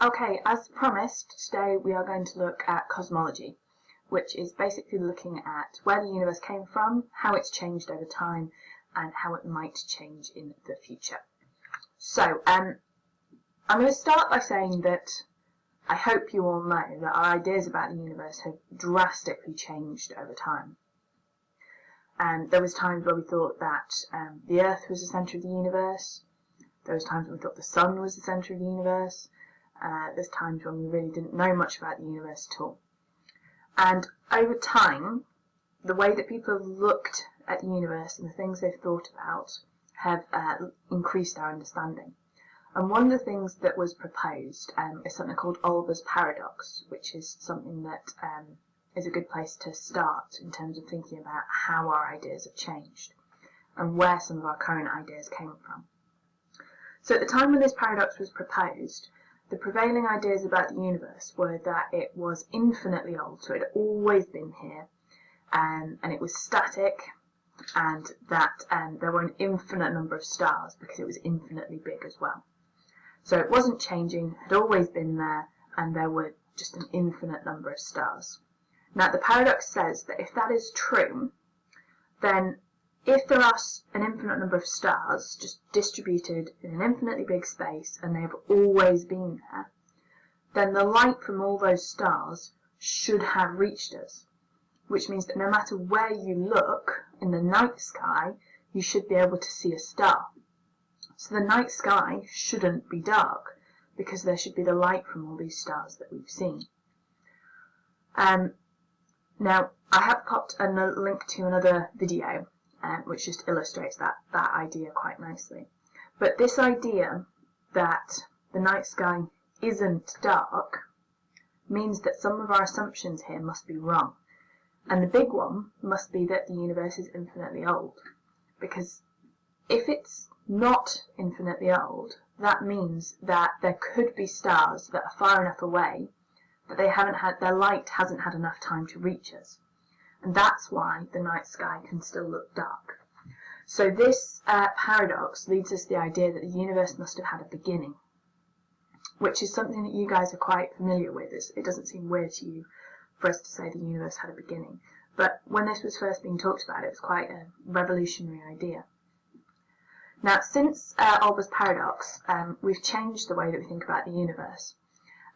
Okay, as promised, today we are going to look at cosmology, which is basically looking at where the universe came from, how it's changed over time, and how it might change in the future. So, I'm going to start by saying that I hope you all know that our ideas about the universe have drastically changed over time. There was times where we thought that the Earth was the centre of the universe. There was times when we thought the Sun was the centre of the universe. There's times when we really didn't know much about the universe at all. And over time, the way that people have looked at the universe and the things they've thought about have increased our understanding. And one of the things that was proposed is something called Olber's paradox, which is something that is a good place to start in terms of thinking about how our ideas have changed and where some of our current ideas came from. So at the time when this paradox was proposed, the prevailing ideas about the universe were that it was infinitely old, so it had always been here, and it was static, and that there were an infinite number of stars because it was infinitely big as well. So it wasn't changing, had always been there, and there were just an infinite number of stars. Now the paradox says that if that is true, then if there are an infinite number of stars just distributed in an infinitely big space and they have always been there, then the light from all those stars should have reached us, which means that no matter where you look in the night sky, you should be able to see a star. So the night sky shouldn't be dark because there should be the light from all these stars that we've seen. Now, I have popped a link to another video which just illustrates that idea quite nicely. But this idea that the night sky isn't dark means that some of our assumptions here must be wrong. And the big one must be that the universe is infinitely old. Because if it's not infinitely old, that means that there could be stars that are far enough away that their light hasn't had enough time to reach us. And that's why the night sky can still look dark. So this paradox leads us to the idea that the universe must have had a beginning, which is something that you guys are quite familiar with. It doesn't seem weird to you for us to say the universe had a beginning. But when this was first being talked about, it was quite a revolutionary idea. Now, since Olber's paradox, we've changed the way that we think about the universe.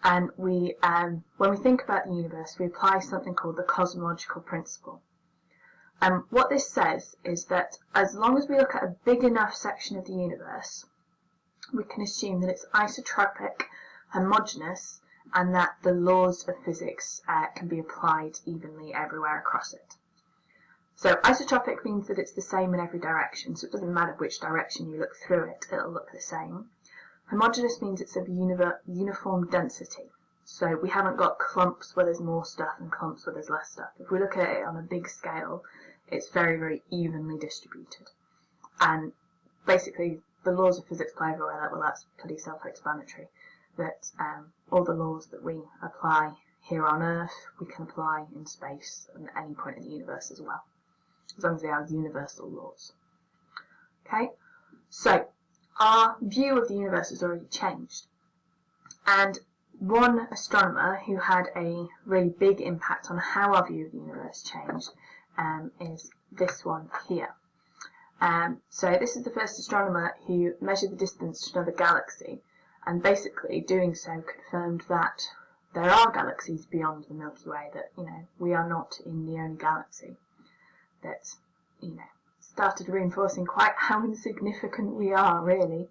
And when we think about the universe, we apply something called the cosmological principle. What this says is that as long as we look at a big enough section of the universe, we can assume that it's isotropic, homogeneous, and that the laws of physics can be applied evenly everywhere across it. So isotropic means that it's the same in every direction, so it doesn't matter which direction you look through it, it'll look the same. Homogeneous means it's of uniform density. So we haven't got clumps where there's more stuff and clumps where there's less stuff. If we look at it on a big scale, it's very, very evenly distributed. And basically, the laws of physics apply everywhere. Well, that's pretty self-explanatory. That all the laws that we apply here on Earth, we can apply in space and at any point in the universe as well, as long as they are universal laws. Okay, so our view of the universe has already changed. And one astronomer who had a really big impact on how our view of the universe changed is this one here. So this is the first astronomer who measured the distance to another galaxy, and basically doing so confirmed that there are galaxies beyond the Milky Way, that we are not in the only galaxy. That started reinforcing quite how insignificant we are, really.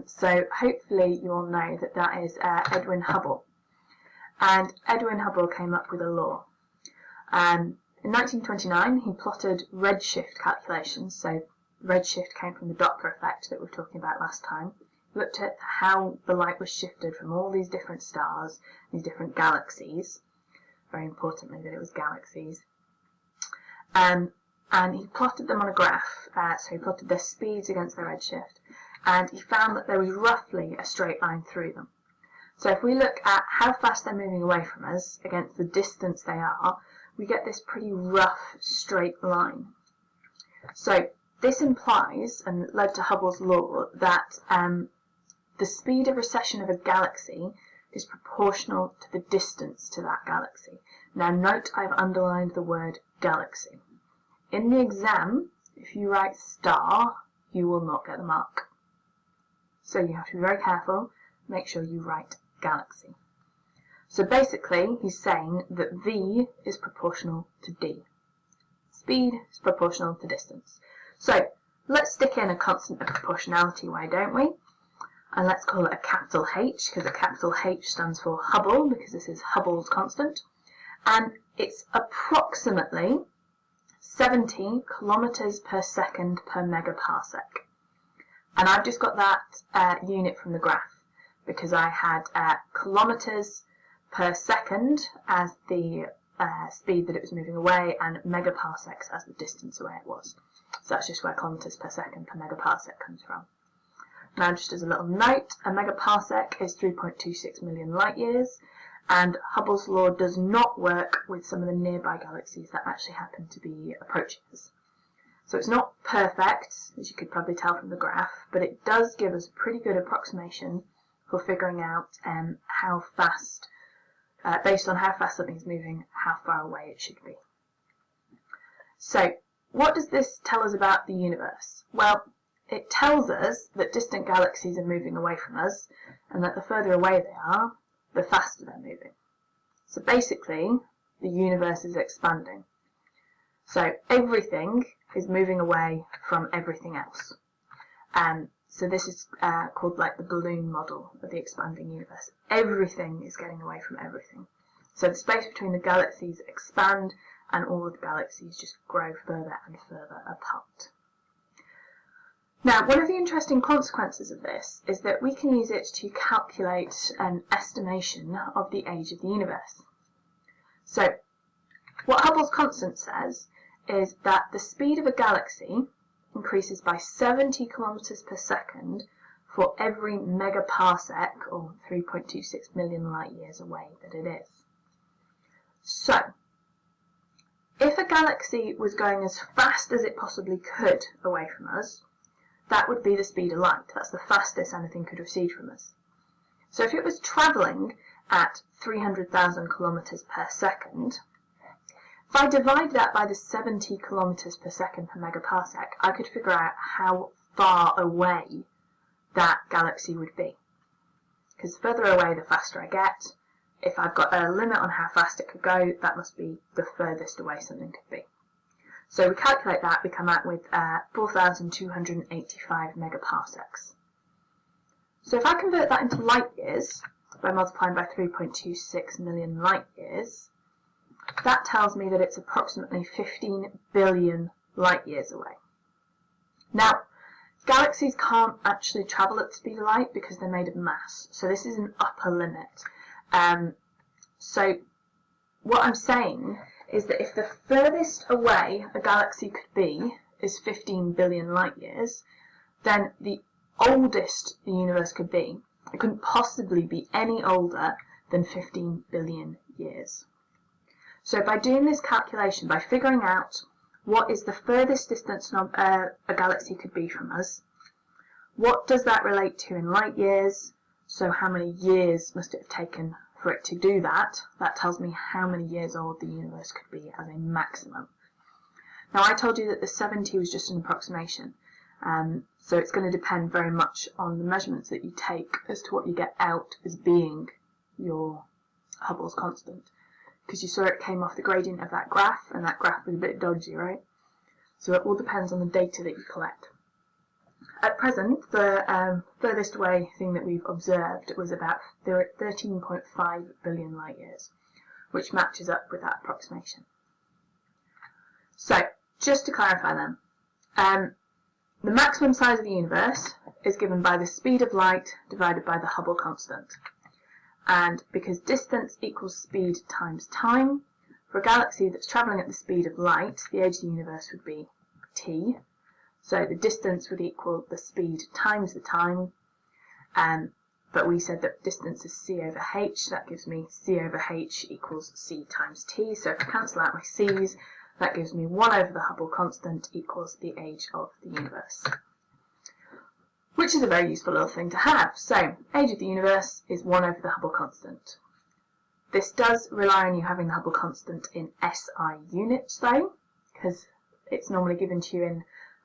So hopefully you all know that that is Edwin Hubble. And Edwin Hubble came up with a law. In 1929 he plotted redshift calculations, so redshift came from the Doppler effect that we were talking about last time. He looked at how the light was shifted from all these different stars, these different galaxies, very importantly that it was galaxies. And he plotted them on a graph, so he plotted their speeds against their redshift, and he found that there was roughly a straight line through them. So if we look at how fast they're moving away from us against the distance they are, we get this pretty rough straight line. So this implies, and led to Hubble's law, that the speed of recession of a galaxy is proportional to the distance to that galaxy. Now note I've underlined the word galaxy. In the exam, if you write star, you will not get the mark. So you have to be very careful, make sure you write galaxy. So basically, he's saying that V is proportional to D. Speed is proportional to distance. So let's stick in a constant of proportionality, why don't we? And let's call it a capital H, because a capital H stands for Hubble, because this is Hubble's constant. And it's approximately 70 kilometers per second per megaparsec. And I've just got that unit from the graph, because I had kilometers per second as the speed that it was moving away, and megaparsecs as the distance away it was. So that's just where kilometers per second per megaparsec comes from. Now, just as a little note, a megaparsec is 3.26 million light years, and Hubble's law does not work with some of the nearby galaxies that actually happen to be approaching us. So it's not perfect, as you could probably tell from the graph, but it does give us a pretty good approximation for figuring out how fast, based on how fast something is moving, how far away it should be. So what does this tell us about the universe? Well, it tells us that distant galaxies are moving away from us, and that the further away they are, the faster they're moving. So basically, the universe is expanding. So everything is moving away from everything else. So this is called like the balloon model of the expanding universe. Everything is getting away from everything. So the space between the galaxies expand, and all of the galaxies just grow further and further apart. Now, one of the interesting consequences of this is that we can use it to calculate an estimation of the age of the universe. So what Hubble's constant says is that the speed of a galaxy increases by 70 kilometers per second for every megaparsec, or 3.26 million light years away that it is. So if a galaxy was going as fast as it possibly could away from us, that would be the speed of light. That's the fastest anything could recede from us. So if it was travelling at 300,000 kilometers per second, if I divide that by the 70 kilometers per second per megaparsec, I could figure out how far away that galaxy would be. Because the further away, the faster I get. If I've got a limit on how fast it could go, that must be the furthest away something could be. So we calculate that, we come out with 4,285 megaparsecs. So if I convert that into light years, by multiplying by 3.26 million light years, that tells me that it's approximately 15 billion light years away. Now, galaxies can't actually travel at the speed of light because they're made of mass, so this is an upper limit. So what I'm saying is that if the furthest away a galaxy could be is 15 billion light years, then the oldest the universe could be, it couldn't possibly be any older than 15 billion years. So by doing this calculation, by figuring out what is the furthest distance a galaxy could be from us, what does that relate to in light years, so how many years must it have taken for it to do that, that tells me how many years old the universe could be as a maximum. Now I told you that the 70 was just an approximation, so it's going to depend very much on the measurements that you take as to what you get out as being your Hubble's constant. Because you saw it came off the gradient of that graph, and that graph was a bit dodgy, right? So it all depends on the data that you collect. At present, the furthest away thing that we've observed was about 13.5 billion light years, which matches up with that approximation. So, just to clarify then, the maximum size of the universe is given by the speed of light divided by the Hubble constant. And because distance equals speed times time, for a galaxy that's travelling at the speed of light, the age of the universe would be t. So the distance would equal the speed times the time, but we said that distance is c over h. That gives me c over h equals c times t. So if I cancel out my c's, that gives me 1 over the Hubble constant equals the age of the universe. Which which is a very useful little thing to have. So, age of the universe is 1 over the Hubble constant. This does rely on you having the Hubble constant in SI units though, because it's normally given to you in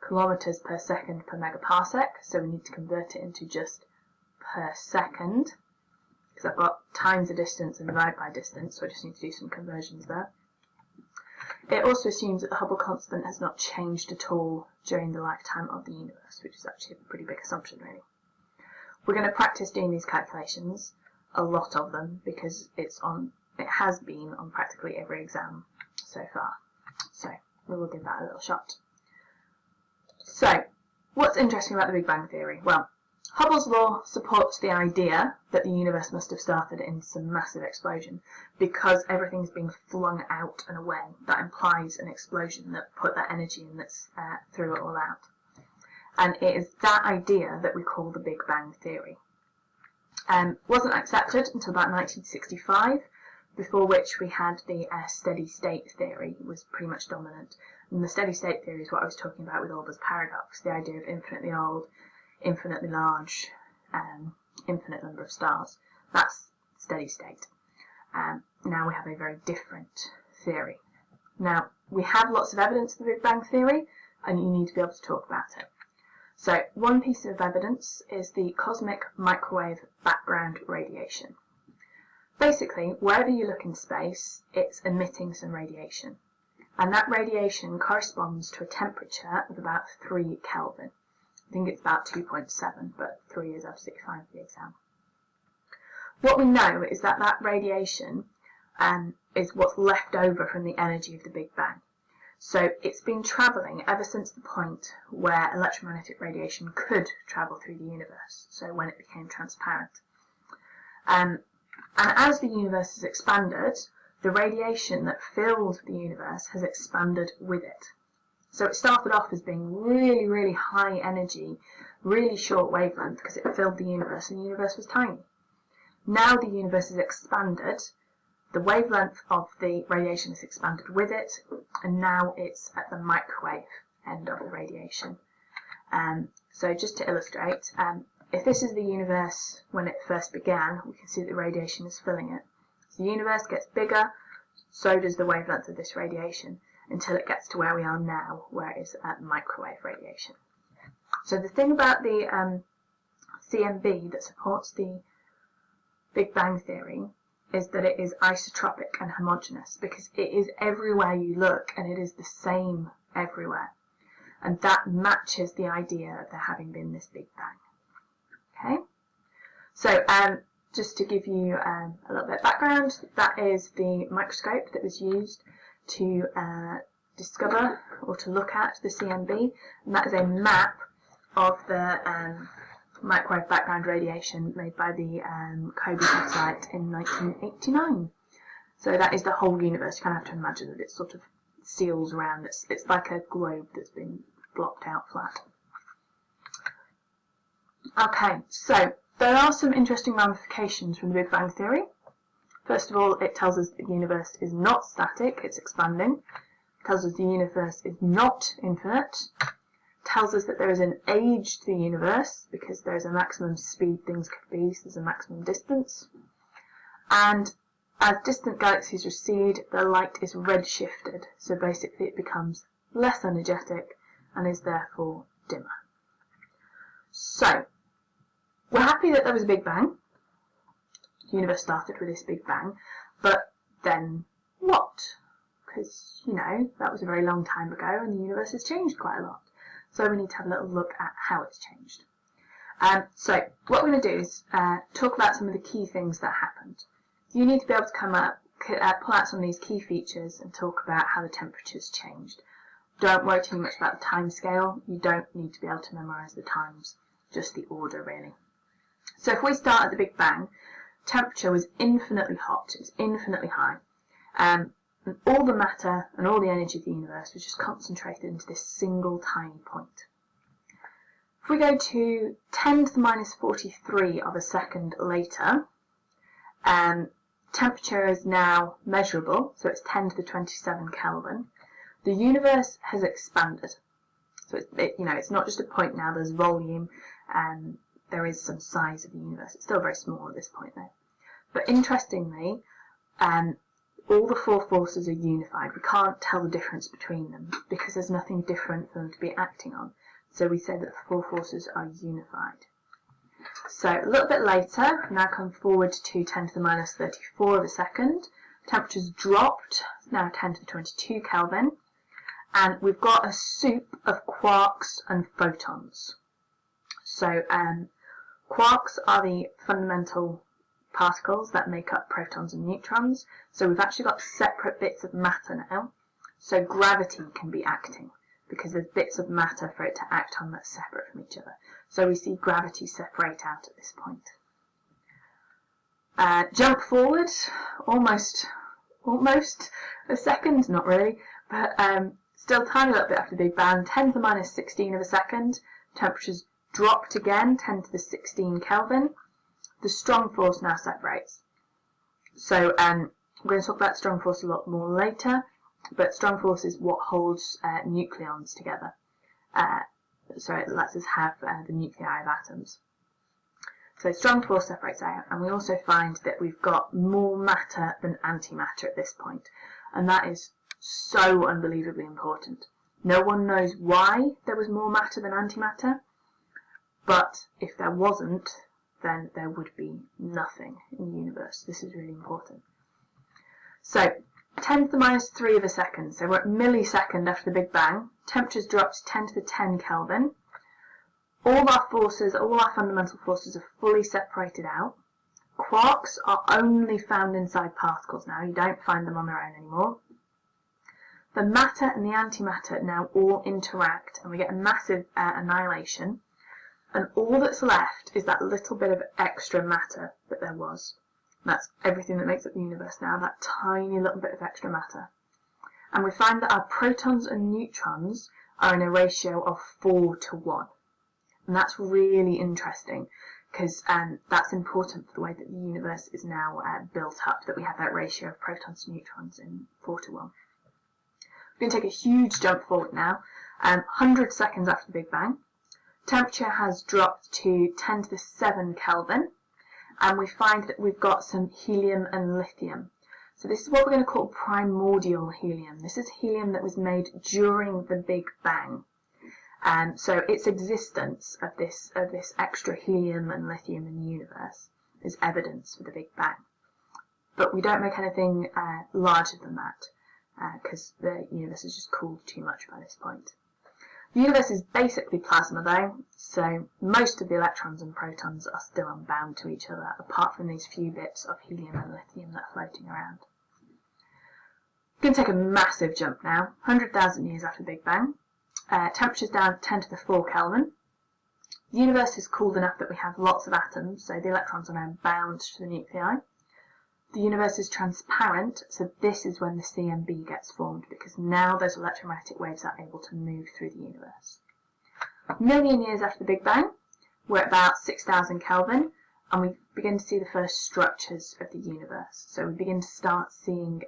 kilometres per second per megaparsec, so we need to convert it into just per second, because I've got times the distance and divide by distance, so I just need to do some conversions there. It also assumes that the Hubble constant has not changed at all during the lifetime of the universe, which is actually a pretty big assumption really. We're going to practice doing these calculations, a lot of them, because it has been on practically every exam so far. So we will give that a little shot. So, what's interesting about the Big Bang Theory? Well, Hubble's law supports the idea that the universe must have started in some massive explosion, because everything's being flung out and away. That implies an explosion that put that energy in that's threw it all out. And it is that idea that we call the Big Bang Theory. Wasn't accepted until about 1965, before which we had the steady state theory was pretty much dominant. And the steady state theory is what I was talking about with Olber's paradox, the idea of infinitely old, infinitely large, infinite number of stars. That's steady state. Now we have a very different theory. Now, we have lots of evidence for the Big Bang Theory, and you need to be able to talk about it. So, one piece of evidence is the cosmic microwave background radiation. Basically, wherever you look in space, it's emitting some radiation. And that radiation corresponds to a temperature of about 3 Kelvin. I think it's about 2.7, but 3 is absolutely fine for the exam. What we know is that that radiation is what's left over from the energy of the Big Bang. So it's been travelling ever since the point where electromagnetic radiation could travel through the universe, so when it became transparent. And as the universe has expanded, the radiation that filled the universe has expanded with it. So it started off as being really, really high energy, really short wavelength, because it filled the universe and the universe was tiny. Now the universe has expanded, the wavelength of the radiation has expanded with it, and now it's at the microwave end of the radiation. So just to illustrate, if this is the universe when it first began, we can see that the radiation is filling it. So the universe gets bigger, so does the wavelength of this radiation, until it gets to where we are now, where it is at microwave radiation. So the thing about the CMB that supports the Big Bang Theory is that it is isotropic and homogeneous, because it is everywhere you look and it is the same everywhere. And that matches the idea of there having been this Big Bang. Okay? So just to give you a little bit of background, that is the microscope that was used to discover or to look at the CMB, and that is a map of the microwave background radiation made by the COBE satellite in 1989. So that is the whole universe. You kind of have to imagine that it sort of seals around. It's like a globe that's been blocked out flat. Okay, so there are some interesting ramifications from the Big Bang Theory. First of all, it tells us that the universe is not static, it's expanding. It tells us the universe is not infinite. It tells us that there is an age to the universe, because there is a maximum speed things could be, so there's a maximum distance. And as distant galaxies recede, the light is redshifted, so basically it becomes less energetic and is therefore dimmer. So, we're happy that there was a Big Bang. The universe started with this Big Bang, but then what? Because, you know, that was a very long time ago and the universe has changed quite a lot. So we need to have a little look at how it's changed. So what we're going to do is talk about some of the key things that happened. You need to be able to pull out some of these key features and talk about how the temperature's changed. Don't worry too much about the time scale. You don't need to be able to memorise the times, just the order really. So if we start at the Big Bang, temperature was infinitely hot, it was infinitely high. And all the matter and all the energy of the universe was just concentrated into this single tiny point. If we go to 10 to the minus 43 of a second later, temperature is now measurable, so it's 10 to the 27 Kelvin. The universe has expanded. So it's not just a point now, there's volume, there is some size of the universe. It's still very small at this point though. But interestingly, all the four forces are unified. We can't tell the difference between them because there's nothing different for them to be acting on. So we say that the four forces are unified. So a little bit later, now come forward to 10 to the minus 34 of a second. Temperature's dropped, now 10 to the 22 Kelvin. And we've got a soup of quarks and photons. So quarks are the fundamental particles that make up protons and neutrons. So we've actually got separate bits of matter now. So gravity can be acting because there's bits of matter for it to act on that's separate from each other. So we see gravity separate out at this point. Jump forward almost a second, not really, but still a tiny little bit after the Big Bang, 10 to the minus 16 of a second. Temperature's dropped again, 10 to the 16 Kelvin. The strong force now separates. So we're going to talk about strong force a lot more later, but strong force is what holds nucleons together. So it lets us have the nuclei of atoms. So strong force separates out, and we also find that we've got more matter than antimatter at this point, and that is so unbelievably important. No one knows why there was more matter than antimatter, but if there wasn't, then there would be nothing in the universe. This is really important. So 10 to the minus 3 of a second, so we're at millisecond after the Big Bang. Temperature's dropped to 10 to the 10 Kelvin. All our forces, all our fundamental forces are fully separated out. Quarks are only found inside particles now. You don't find them on their own anymore. The matter and the antimatter now all interact, and we get a massive annihilation. And all that's left is that little bit of extra matter that there was. That's everything that makes up the universe now, that tiny little bit of extra matter. And we find that our protons and neutrons are in a ratio of 4 to 1. And that's really interesting because that's important for the way that the universe is now built up, that we have that ratio of protons and neutrons in 4 to 1. We're going to take a huge jump forward now, 100 seconds after the Big Bang. Temperature has dropped to 10 to the 7 Kelvin, and we find that we've got some helium and lithium. So this is what we're going to call primordial helium. This is helium that was made during the Big Bang. So its existence of this extra helium and lithium in the universe is evidence for the Big Bang. But we don't make anything larger than that because the universe has just cooled too much by this point. The universe is basically plasma though, so most of the electrons and protons are still unbound to each other, apart from these few bits of helium and lithium that are floating around. We're going to take a massive jump now, 100,000 years after the Big Bang. Temperature's down 10 to the 4 Kelvin. The universe is cooled enough that we have lots of atoms, so the electrons are now bound to the nuclei. The universe is transparent, so this is when the CMB gets formed, because now those electromagnetic waves are able to move through the universe. A million years after the Big Bang, we're at about 6,000 Kelvin, and we begin to see the first structures of the universe. So we begin to start seeing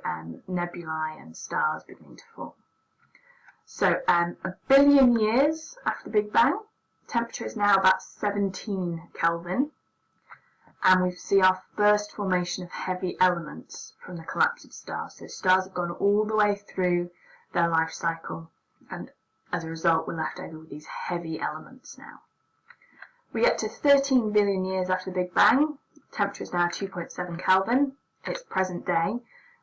nebulae and stars beginning to form. So a billion years after the Big Bang, temperature is now about 17 Kelvin, and we see our first formation of heavy elements from the collapse of stars. So stars have gone all the way through their life cycle, and as a result we're left over with these heavy elements now. We get to 13 billion years after the Big Bang. Temperature is now 2.7 Kelvin. It's present day,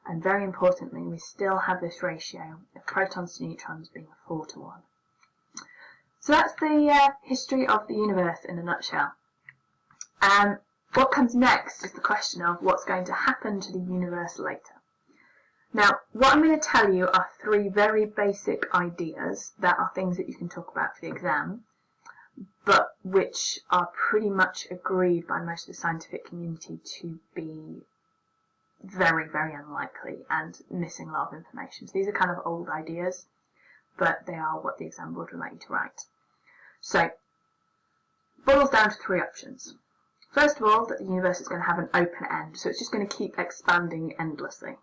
and very importantly we still have this ratio of protons to neutrons being 4 to 1. So that's the history of the universe in a nutshell. What comes next is the question of what's going to happen to the universe later. Now, what I'm going to tell you are 3 very basic ideas that are things that you can talk about for the exam, but which are pretty much agreed by most of the scientific community to be very, very unlikely and missing a lot of information. So these are kind of old ideas, but they are what the exam board would like you to write. So, it boils down to 3 options. First of all, that the universe is going to have an open end, so it's just going to keep expanding endlessly.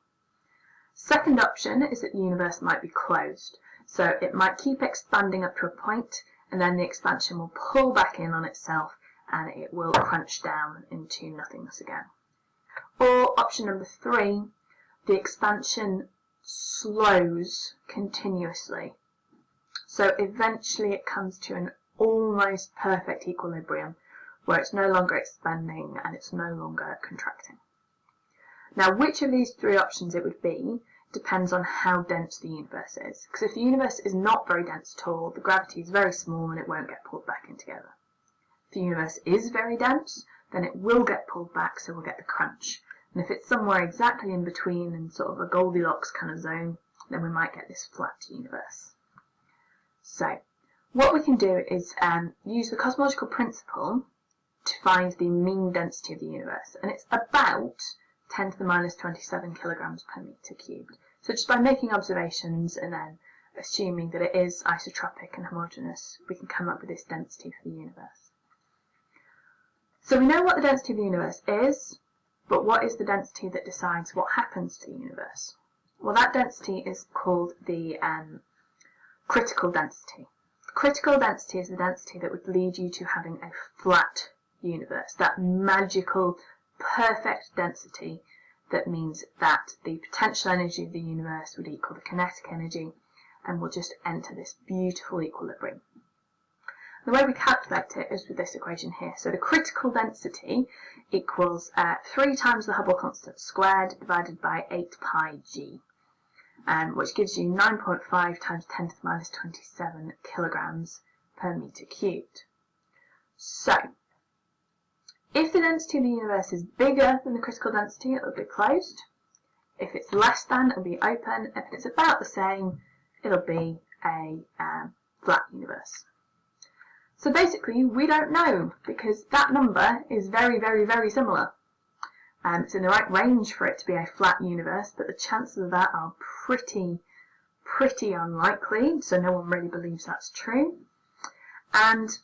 Second option is that the universe might be closed, so it might keep expanding up to a point, and then the expansion will pull back in on itself and it will crunch down into nothingness again. Or option number 3, the expansion slows continuously. So eventually it comes to an almost perfect equilibrium where it's no longer expanding and it's no longer contracting. Now, which of these 3 options it would be depends on how dense the universe is. Because if the universe is not very dense at all, the gravity is very small and it won't get pulled back in together. If the universe is very dense, then it will get pulled back, so we'll get the crunch. And if it's somewhere exactly in between in sort of a Goldilocks kind of zone, then we might get this flat universe. So, what we can do is use the cosmological principle to find the mean density of the universe. And it's about 10 to the minus 27 kilograms per meter cubed. So just by making observations and then assuming that it is isotropic and homogeneous, we can come up with this density for the universe. So we know what the density of the universe is, but what is the density that decides what happens to the universe? Well, that density is called the critical density. The critical density is the density that would lead you to having a flat universe, that magical, perfect density that means that the potential energy of the universe would equal the kinetic energy and we'll just enter this beautiful equilibrium. The way we calculate it is with this equation here. So the critical density equals 3 times the Hubble constant squared divided by 8 pi g, which gives you 9.5 times 10 to the minus 27 kilograms per meter cubed. So, if the density of the universe is bigger than the critical density, it will be closed. If it's less than, it will be open. If it's about the same, it will be a flat universe. So basically, we don't know because that number is very, very, very similar. It's in the right range for it to be a flat universe, but the chances of that are pretty unlikely, so no one really believes that's true. And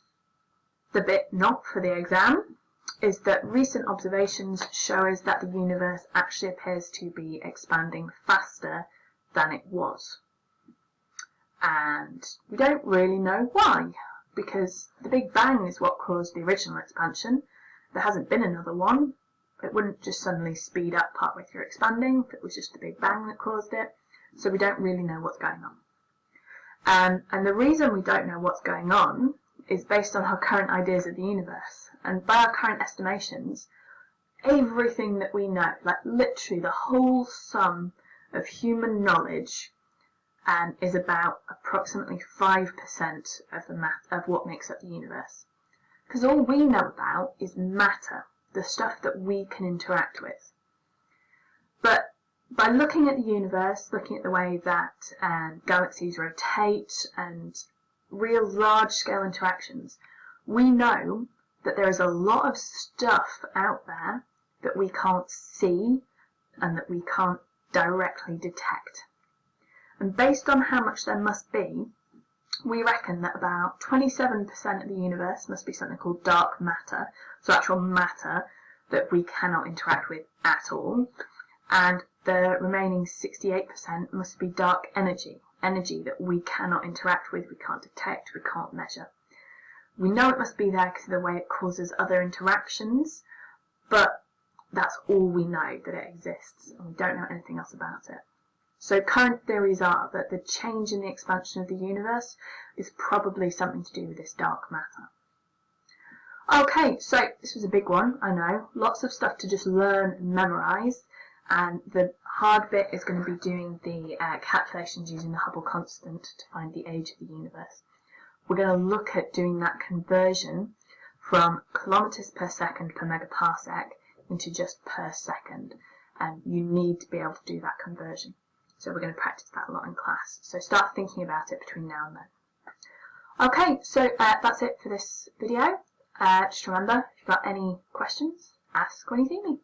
the bit not for the exam is that recent observations show us that the universe actually appears to be expanding faster than it was. And we don't really know why, because the Big Bang is what caused the original expansion. There hasn't been another one. It wouldn't just suddenly speed up partway through expanding if it was just the Big Bang that caused it. So we don't really know what's going on. And the reason we don't know what's going on is based on our current ideas of the universe. And by our current estimations, everything that we know, like literally the whole sum of human knowledge, is about approximately 5% of what makes up the universe. Because all we know about is matter, the stuff that we can interact with. But by looking at the universe, looking at the way that galaxies rotate and real large-scale interactions, we know that there is a lot of stuff out there that we can't see and that we can't directly detect. And based on how much there must be, we reckon that about 27% of the universe must be something called dark matter, so actual matter that we cannot interact with at all, and the remaining 68% must be dark energy, energy that we cannot interact with, we can't detect, we can't measure. We know it must be there because of the way it causes other interactions, but that's all we know, that it exists, and we don't know anything else about it. So current theories are that the change in the expansion of the universe is probably something to do with this dark matter. Okay, so this was a big one, I know. Lots of stuff to just learn and memorise, and the hard bit is going to be doing the calculations using the Hubble constant to find the age of the universe. We're going to look at doing that conversion from kilometres per second per megaparsec into just per second, and you need to be able to do that conversion. So we're going to practice that a lot in class. So start thinking about it between now and then. Okay, so that's it for this video. Just remember, if you've got any questions, ask when you see me.